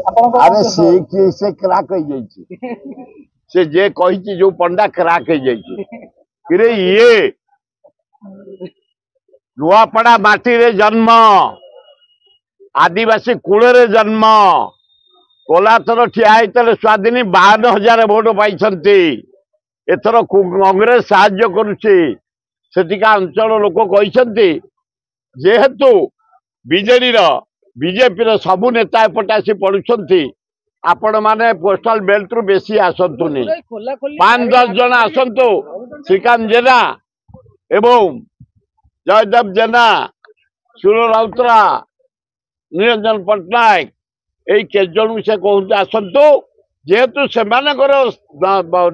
अरे से क्राक से जे कही जो पंडा क्राक किरे ये नुआपड़ा माटी रे जन्म आदिवासी कूल रे जन्म कोलाथर ठिया होते स्वाधीन 52,000 भोट पाई एथर कांग्रेस साहाय्य करुका अंचल लोक कहते जेहेतु बीजेडी बीजेपी सबू नेता एपटे आसी पड़ुंट आपण माने पोस्टाल बेल्ट रु बेसी आसतुनि 5-10 जन आसतु श्रीकांत जेना एवं जयदेव जेना सुर राउतरा निरंजन पट्टनायक यही केजन से कहते आसतु जेहेतु से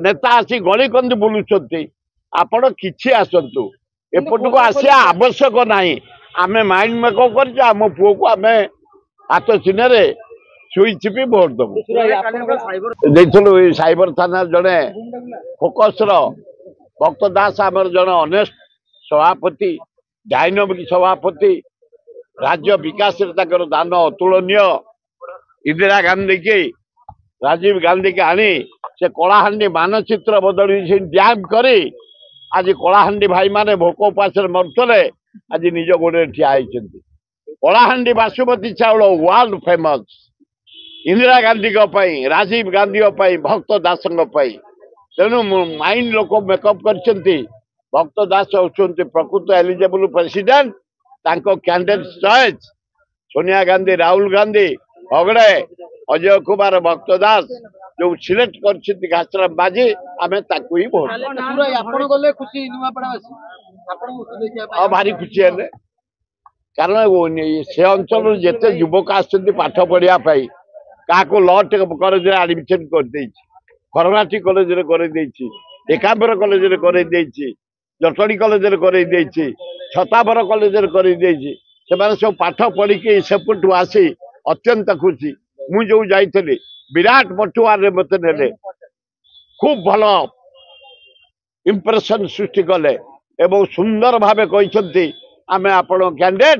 नेता आसी गली कंदी बुलुंट आपण किछि आसतु एपटू आसिया आवश्यक नहीं आमे माइंड मेकअप कर पुओ को आम हाथ चिन्ह शुई छिपी भोट दबू साइबर थाना जड़े फोकस भक्त दास आमर जड़े अनेस्ट सभापति डायनामिक सभापति राज्य विकास दान अतुलनीय इंदिरा गांधी की राजीव गांधी की आनी से कलाहांडी मानचित्र बदल डैम करी आज कलाहांडी भाई माने भोक उपास मरुले आज निज गोड़े ठिया होती कलाहांडी बासुमती चाउल वर्ल्ड फेमस इंदिरा गांधी राजीव गांधी भक्त दास तेणु माइंड लोक मेकअप कर भक्त दास होती प्रकृत eligible president candidate choice Sonia Gandhi Rahul Gandhi Hegde Ajay Kumar Bhakta Das जो सिलेक्ट कर घासराम बाजी आम ही भोट भारी खुशी है कारण से अंचल जिते युवक आठ पढ़ा क्या लॉ कॉलेज एडमिशन कर खरमाटी college Ekambar college Jatni college Chhatabar college कर सब पाठ पढ़ी सेपटू आसी अत्यंत खुशी मुझे जो जाइली विराट पटुआर मत ने खूब भल इंप्रेशन सृष्टि कले एवं सुंदर भाव कहते आम आपण कैंडिडेट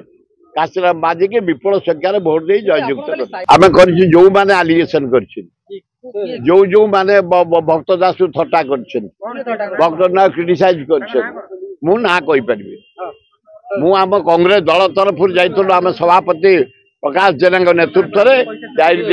काशीराम बाजी के विपुल संख्यार भोट दे जययुक्त आम कर जो माने एलिगेशन कर जो माने भक्त दास थट्टा कर भक्त ना क्रिटिसाइज कर ना कही पारि मु आम कांग्रेस दल तरफ जाइलु आम सभापति प्रकाश जेना नेतृत्व में